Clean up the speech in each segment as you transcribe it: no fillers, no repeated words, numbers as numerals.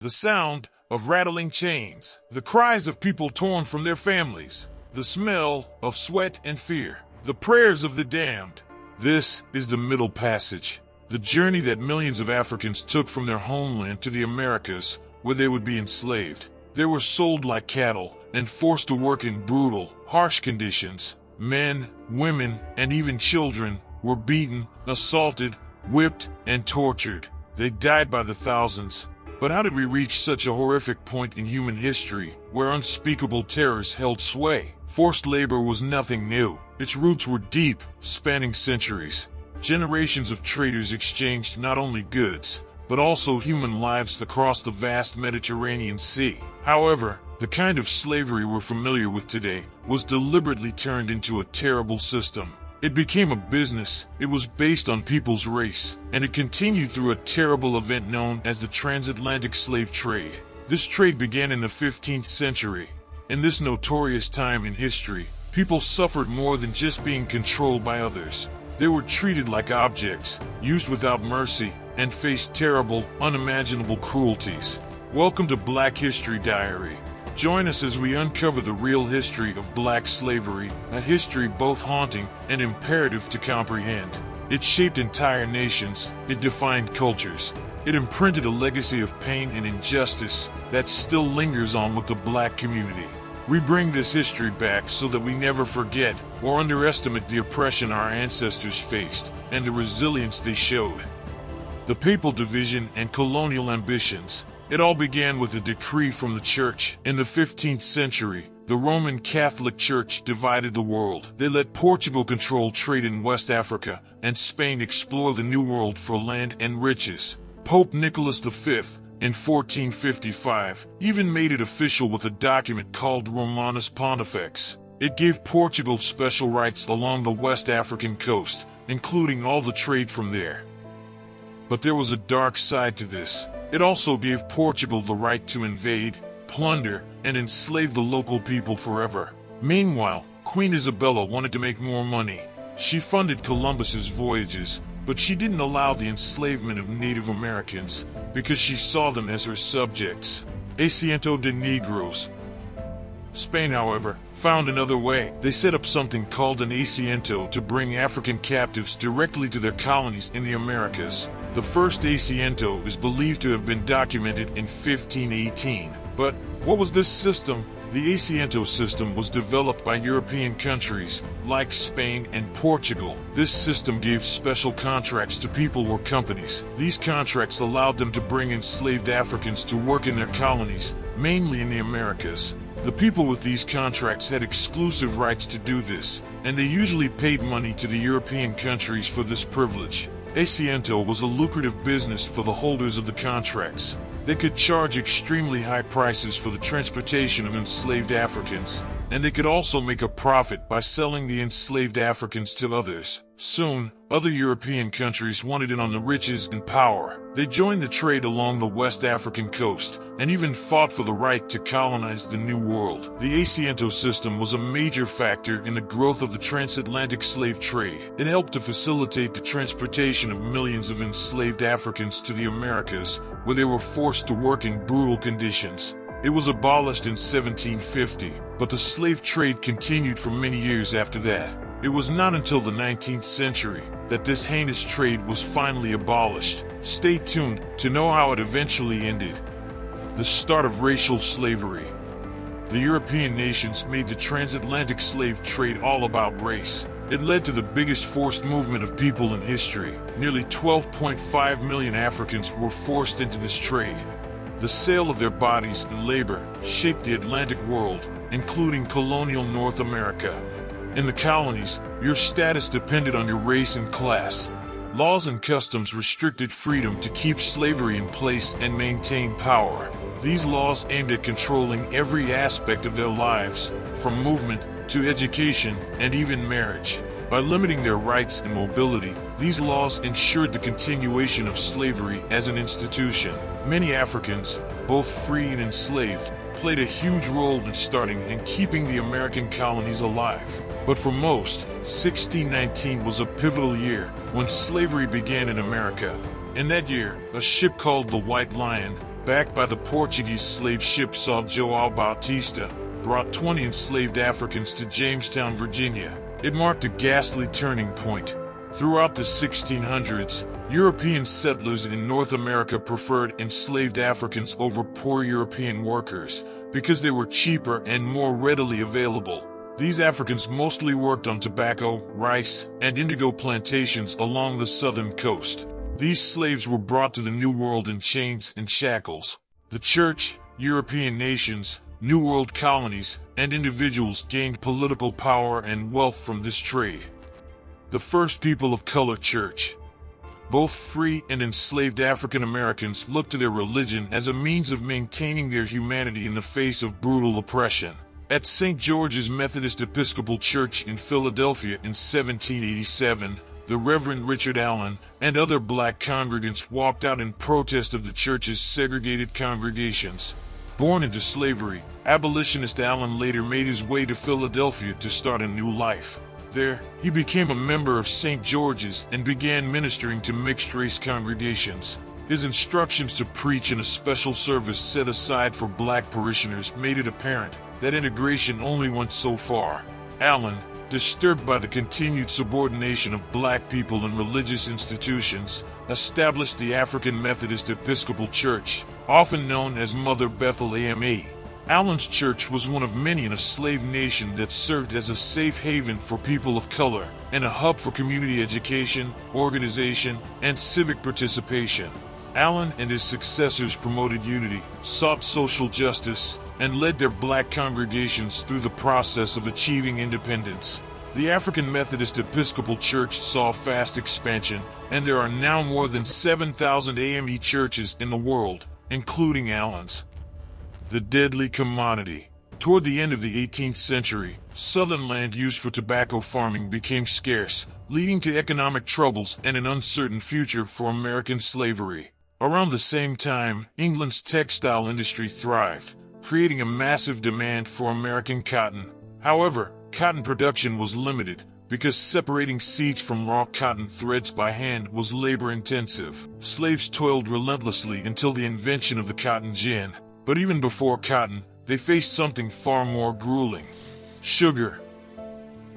The sound of rattling chains, the cries of people torn from their families, the smell of sweat and fear, the prayers of the damned. This is the Middle Passage, the journey that millions of Africans took from their homeland to the Americas, where they would be enslaved. They were sold like cattle and forced to work in brutal, harsh conditions. Men, women, and even children were beaten, assaulted, whipped, and tortured. They died by the thousands. But how did we reach such a horrific point in human history, where unspeakable terrors held sway? Forced labor was nothing new. Its roots were deep, spanning centuries. Generations of traders exchanged not only goods, but also human lives across the vast Mediterranean Sea. However, the kind of slavery we're familiar with today was deliberately turned into a terrible system. It became a business, it was based on people's race, and it continued through a terrible event known as the transatlantic slave trade. This trade began in the 15th century. In this notorious time in history, people suffered more than just being controlled by others. They were treated like objects, used without mercy, and faced terrible, unimaginable cruelties. Welcome to Black History Diary. Join us as we uncover the real history of black slavery, a history both haunting and imperative to comprehend. It shaped entire nations, it defined cultures, it imprinted a legacy of pain and injustice that still lingers on with the black community. We bring this history back so that we never forget or underestimate the oppression our ancestors faced and the resilience they showed. The papal division and colonial ambitions. It all began with a decree from the church. In the 15th century, the Roman Catholic Church divided the world. They let Portugal control trade in West Africa, and Spain explore the New World for land and riches. Pope Nicholas V, in 1455, even made it official with a document called Romanus Pontifex. It gave Portugal special rights along the West African coast, including all the trade from there. But there was a dark side to this. It also gave Portugal the right to invade, plunder, and enslave the local people forever. Meanwhile, Queen Isabella wanted to make more money. She funded Columbus's voyages, but she didn't allow the enslavement of Native Americans because she saw them as her subjects. Asiento de Negros. Spain, however, found another way. They set up something called an asiento to bring African captives directly to their colonies in the Americas. The first asiento is believed to have been documented in 1518. But what was this system? The asiento system was developed by European countries like Spain and Portugal. This system gave special contracts to people or companies. These contracts allowed them to bring enslaved Africans to work in their colonies, mainly in the Americas. The people with these contracts had exclusive rights to do this, and they usually paid money to the European countries for this privilege. Asiento was a lucrative business for the holders of the contracts. They could charge extremely high prices for the transportation of enslaved Africans, and they could also make a profit by selling the enslaved Africans to others. Soon, other European countries wanted in on the riches and power. They joined the trade along the West African coast, and even fought for the right to colonize the New World. The asiento system was a major factor in the growth of the transatlantic slave trade. It helped to facilitate the transportation of millions of enslaved Africans to the Americas, where they were forced to work in brutal conditions. It was abolished in 1750, but the slave trade continued for many years after that. It was not until the 19th century that this heinous trade was finally abolished. Stay tuned to know how it eventually ended. The start of racial slavery. The European nations made the transatlantic slave trade all about race. It led to the biggest forced movement of people in history. Nearly 12.5 million Africans were forced into this trade. The sale of their bodies and labor shaped the Atlantic world, including colonial North America. In the colonies, your status depended on your race and class. Laws and customs restricted freedom to keep slavery in place and maintain power. These laws aimed at controlling every aspect of their lives, from movement to education and even marriage. By limiting their rights and mobility, these laws ensured the continuation of slavery as an institution. Many Africans, both free and enslaved, played a huge role in starting and keeping the American colonies alive. But for most, 1619 was a pivotal year when slavery began in America. In that year, a ship called the White Lion, backed by the Portuguese slave ship São João Bautista, brought 20 enslaved Africans to Jamestown, Virginia. It marked a ghastly turning point. Throughout the 1600s, European settlers in North America preferred enslaved Africans over poor European workers because they were cheaper and more readily available. These Africans mostly worked on tobacco, rice, and indigo plantations along the southern coast. These slaves were brought to the New World in chains and shackles. The church, European nations, New World colonies, and individuals gained political power and wealth from this trade. The first people of color church. Both free and enslaved African Americans looked to their religion as a means of maintaining their humanity in the face of brutal oppression. At St. George's Methodist Episcopal Church in Philadelphia in 1787, the Reverend Richard Allen and other black congregants walked out in protest of the church's segregated congregations. Born into slavery, abolitionist Allen later made his way to Philadelphia to start a new life. There, he became a member of St. George's and began ministering to mixed-race congregations. His instructions to preach in a special service set aside for black parishioners made it apparent that integration only went so far. Allen, disturbed by the continued subordination of black people in religious institutions, established the African Methodist Episcopal Church, often known as Mother Bethel AME. Allen's church was one of many in a slave nation that served as a safe haven for people of color and a hub for community education, organization, and civic participation. Allen and his successors promoted unity, sought social justice, and led their black congregations through the process of achieving independence. The African Methodist Episcopal Church saw fast expansion, and there are now more than 7,000 AME churches in the world, including Allen's. The deadly commodity. Toward the end of the 18th century, southern land used for tobacco farming became scarce, leading to economic troubles and an uncertain future for American slavery. Around the same time, England's textile industry thrived, creating a massive demand for American cotton. However, cotton production was limited because separating seeds from raw cotton threads by hand was labor-intensive. Slaves toiled relentlessly until the invention of the cotton gin. But even before cotton, they faced something far more grueling: sugar.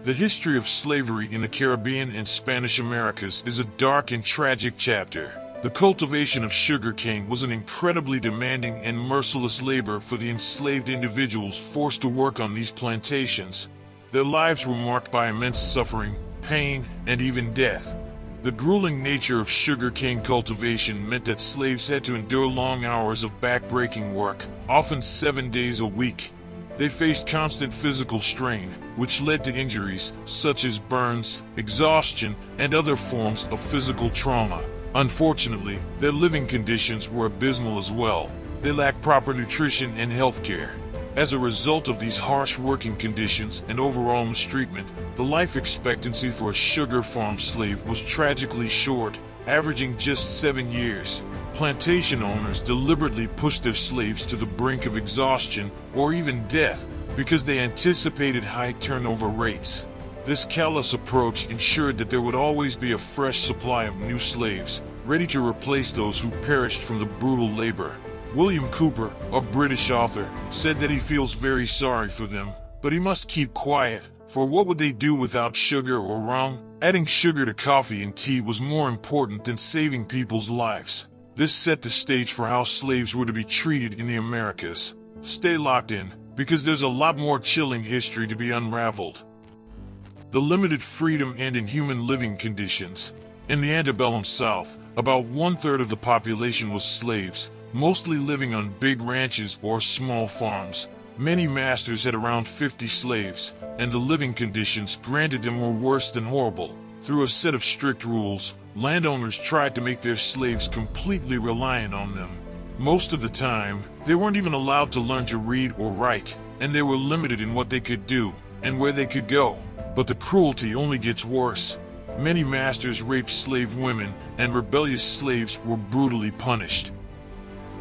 The history of slavery in the Caribbean and Spanish Americas is a dark and tragic chapter. The cultivation of sugarcane was an incredibly demanding and merciless labor for the enslaved individuals forced to work on these plantations. Their lives were marked by immense suffering, pain, and even death. The grueling nature of sugarcane cultivation meant that slaves had to endure long hours of back-breaking work, often 7 days a week. They faced constant physical strain, which led to injuries such as burns, exhaustion, and other forms of physical trauma. Unfortunately, their living conditions were abysmal as well. They lacked proper nutrition and health care. As a result of these harsh working conditions and overall mistreatment, the life expectancy for a sugar farm slave was tragically short, averaging just 7 years. Plantation owners deliberately pushed their slaves to the brink of exhaustion or even death because they anticipated high turnover rates. This callous approach ensured that there would always be a fresh supply of new slaves, ready to replace those who perished from the brutal labor. William Cooper, a British author, said that he feels very sorry for them, but he must keep quiet, for what would they do without sugar or rum? Adding sugar to coffee and tea was more important than saving people's lives. This set the stage for how slaves were to be treated in the Americas. Stay locked in, because there's a lot more chilling history to be unraveled. The limited freedom and inhuman living conditions. In the antebellum South, about 1/3 of the population was slaves, mostly living on big ranches or small farms. Many masters had around 50 slaves, and the living conditions granted them were worse than horrible. Through a set of strict rules, landowners tried to make their slaves completely reliant on them. Most of the time, they weren't even allowed to learn to read or write, and they were limited in what they could do and where they could go. But the cruelty only gets worse. Many masters raped slave women, and rebellious slaves were brutally punished.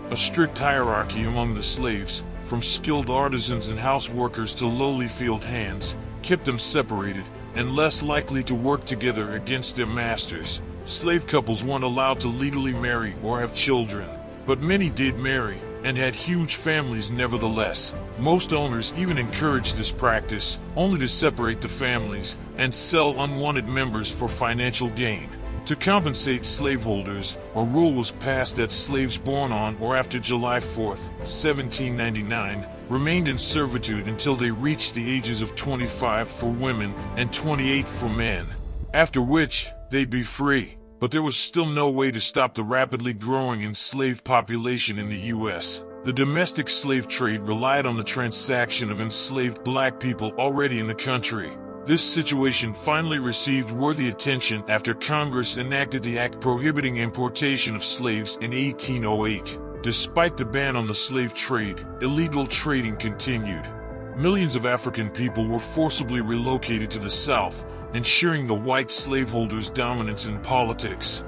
A strict hierarchy among the slaves, from skilled artisans and house workers to lowly field hands, kept them separated and less likely to work together against their masters. Slave couples weren't allowed to legally marry or have children. But many did marry, and had huge families nevertheless. Most owners even encouraged this practice, only to separate the families and sell unwanted members for financial gain. To compensate slaveholders, a rule was passed that slaves born on or after July 4, 1799, remained in servitude until they reached the ages of 25 for women and 28 for men, after which they'd be free. But there was still no way to stop the rapidly growing enslaved population in the U.S. The domestic slave trade relied on the transaction of enslaved black people already in the country. This situation finally received worthy attention after Congress enacted the act prohibiting importation of slaves in 1808. Despite the ban on the slave trade, illegal trading continued. Millions of African people were forcibly relocated to the South, ensuring the white slaveholders' dominance in politics.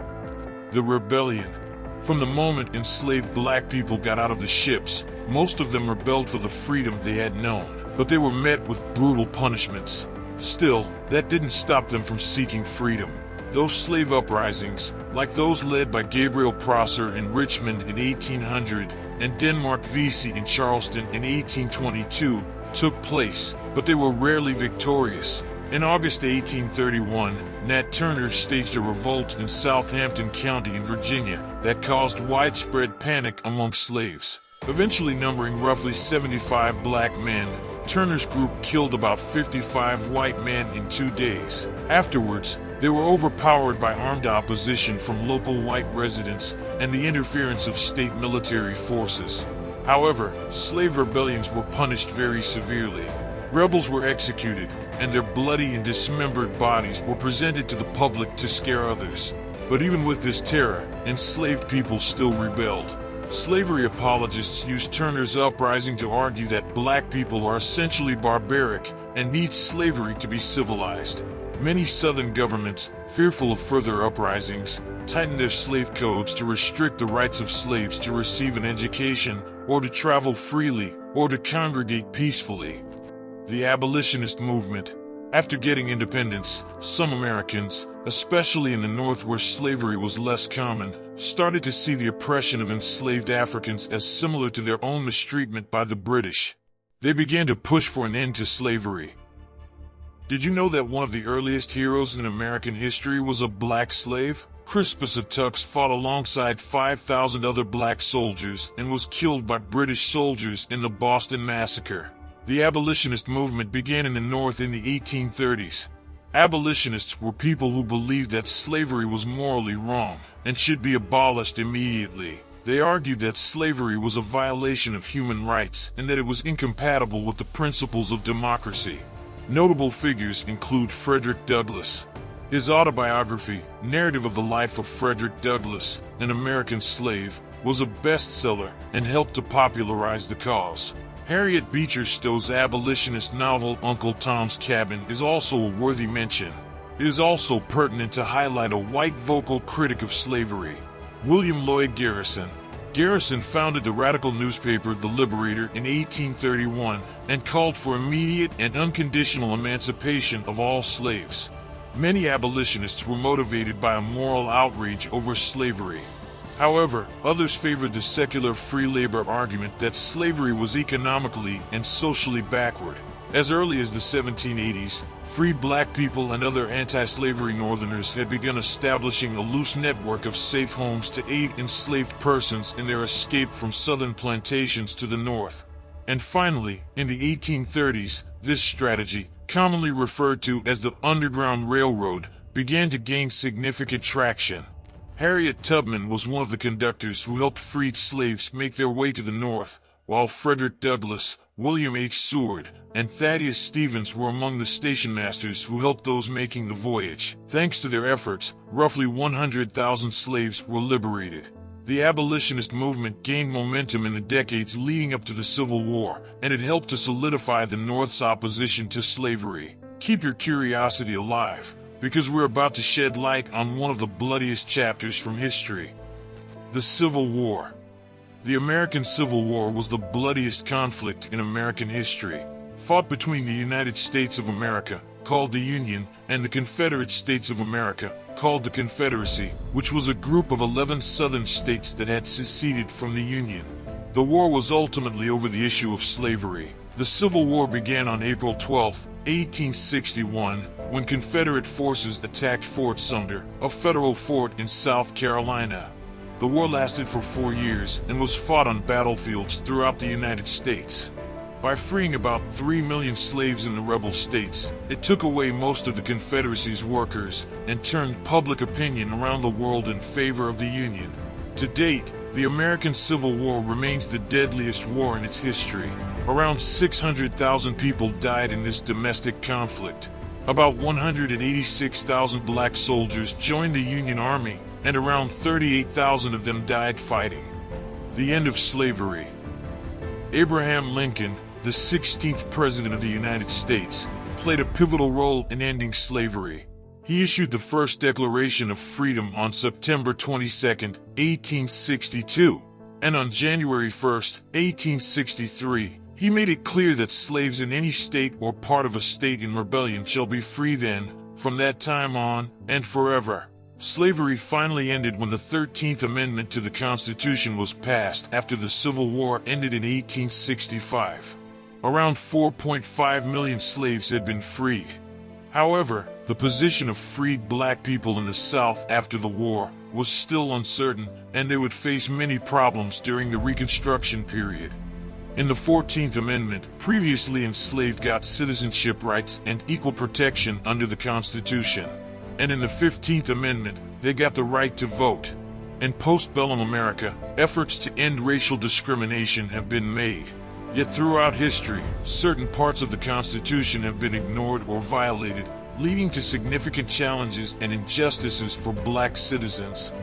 The rebellion. From the moment enslaved black people got out of the ships, most of them rebelled for the freedom they had known, but they were met with brutal punishments. Still, that didn't stop them from seeking freedom. Those slave uprisings, like those led by Gabriel Prosser in Richmond in 1800 and Denmark Vesey in Charleston in 1822, took place, but they were rarely victorious. In August 1831, Nat Turner staged a revolt in Southampton County in Virginia that caused widespread panic among slaves. Eventually numbering roughly 75 black men, Turner's group killed about 55 white men in 2 days. Afterwards, they were overpowered by armed opposition from local white residents and the interference of state military forces. However, slave rebellions were punished very severely. Rebels were executed, and their bloody and dismembered bodies were presented to the public to scare others. But even with this terror, enslaved people still rebelled. Slavery apologists used Turner's uprising to argue that black people are essentially barbaric and need slavery to be civilized. Many Southern governments, fearful of further uprisings, tightened their slave codes to restrict the rights of slaves to receive an education, or to travel freely, or to congregate peacefully. The abolitionist movement. After getting independence, some Americans, especially in the North where slavery was less common, started to see the oppression of enslaved Africans as similar to their own mistreatment by the British. They began to push for an end to slavery. Did you know that one of the earliest heroes in American history was a black slave? Crispus Attucks fought alongside 5,000 other black soldiers and was killed by British soldiers in the Boston Massacre. The abolitionist movement began in the North in the 1830s. Abolitionists were people who believed that slavery was morally wrong and should be abolished immediately. They argued that slavery was a violation of human rights and that it was incompatible with the principles of democracy. Notable figures include Frederick Douglass. His autobiography, Narrative of the Life of Frederick Douglass, an American Slave, was a bestseller and helped to popularize the cause. Harriet Beecher Stowe's abolitionist novel Uncle Tom's Cabin is also a worthy mention. It is also pertinent to highlight a white vocal critic of slavery, William Lloyd Garrison. Garrison founded the radical newspaper The Liberator in 1831 and called for immediate and unconditional emancipation of all slaves. Many abolitionists were motivated by a moral outrage over slavery. However, others favored the secular free labor argument that slavery was economically and socially backward. As early as the 1780s, free black people and other anti-slavery Northerners had begun establishing a loose network of safe homes to aid enslaved persons in their escape from southern plantations to the north. And finally, in the 1830s, this strategy, commonly referred to as the Underground Railroad, began to gain significant traction. Harriet Tubman was one of the conductors who helped freed slaves make their way to the north, while Frederick Douglass, William H. Seward, and Thaddeus Stevens were among the station masters who helped those making the voyage. Thanks to their efforts, roughly 100,000 slaves were liberated. The abolitionist movement gained momentum in the decades leading up to the Civil War, and it helped to solidify the North's opposition to slavery. Keep your curiosity alive, because we're about to shed light on one of the bloodiest chapters from history. The Civil War. The American Civil War was the bloodiest conflict in American history, fought between the United States of America, called the Union, and the Confederate States of America, called the Confederacy, which was a group of 11 southern states that had seceded from the Union. The war was ultimately over the issue of slavery. The Civil War began on April 12, 1861, when Confederate forces attacked Fort Sumter, a federal fort in South Carolina. The war lasted for 4 years and was fought on battlefields throughout the United States. By freeing about 3 million slaves in the rebel states, it took away most of the Confederacy's workers and turned public opinion around the world in favor of the Union. To date, the American Civil War remains the deadliest war in its history. Around 600,000 people died in this domestic conflict. About 186,000 black soldiers joined the Union Army, and around 38,000 of them died fighting. The end of slavery. Abraham Lincoln, the 16th President of the United States, played a pivotal role in ending slavery. He issued the first Declaration of Freedom on September 22, 1862, and on January 1, 1863, he made it clear that slaves in any state or part of a state in rebellion shall be free then, from that time on, and forever. Slavery finally ended when the 13th Amendment to the Constitution was passed after the Civil War ended in 1865. Around 4.5 million slaves had been freed. However, the position of freed black people in the South after the war was still uncertain, and they would face many problems during the Reconstruction period. In the 14th Amendment, previously enslaved got citizenship rights and equal protection under the Constitution. And in the 15th Amendment, they got the right to vote. In postbellum America, efforts to end racial discrimination have been made. Yet throughout history, certain parts of the Constitution have been ignored or violated, leading to significant challenges and injustices for black citizens.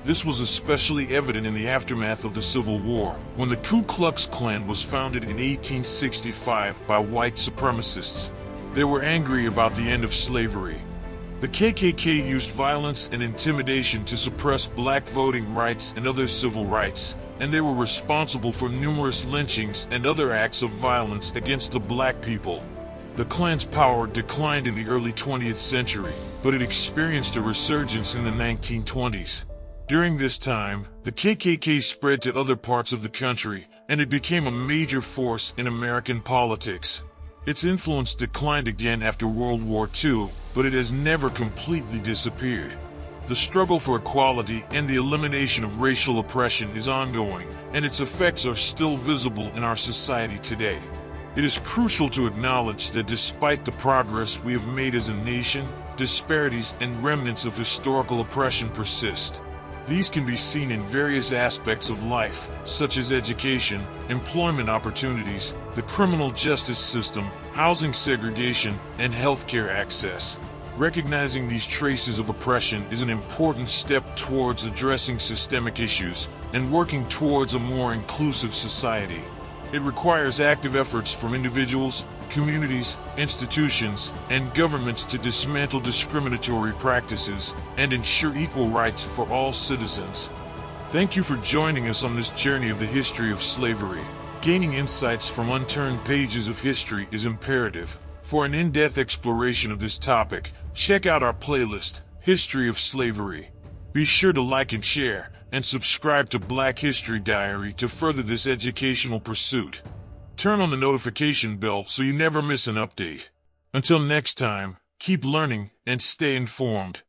This was especially evident in the aftermath of the Civil War, when the Ku Klux Klan was founded in 1865 by white supremacists. They were angry about the end of slavery. The KKK used violence and intimidation to suppress black voting rights and other civil rights, and they were responsible for numerous lynchings and other acts of violence against the black people. The Klan's power declined in the early 20th century, but it experienced a resurgence in the 1920s. During this time, the KKK spread to other parts of the country, and it became a major force in American politics. Its influence declined again after World War II, but it has never completely disappeared. The struggle for equality and the elimination of racial oppression is ongoing, and its effects are still visible in our society today. It is crucial to acknowledge that despite the progress we have made as a nation, disparities and remnants of historical oppression persist. These can be seen in various aspects of life, such as education, employment opportunities, the criminal justice system, housing segregation, and healthcare access. Recognizing these traces of oppression is an important step towards addressing systemic issues and working towards a more inclusive society. It requires active efforts from individuals, communities, institutions, and governments to dismantle discriminatory practices and ensure equal rights for all citizens. Thank you for joining us on this journey of the history of slavery. Gaining insights from unturned pages of history is imperative. For an in-depth exploration of this topic, check out our playlist, History of Slavery. Be sure to like and share, and subscribe to Black History Diary to further this educational pursuit. Turn on the notification bell so you never miss an update. Until next time, keep learning and stay informed.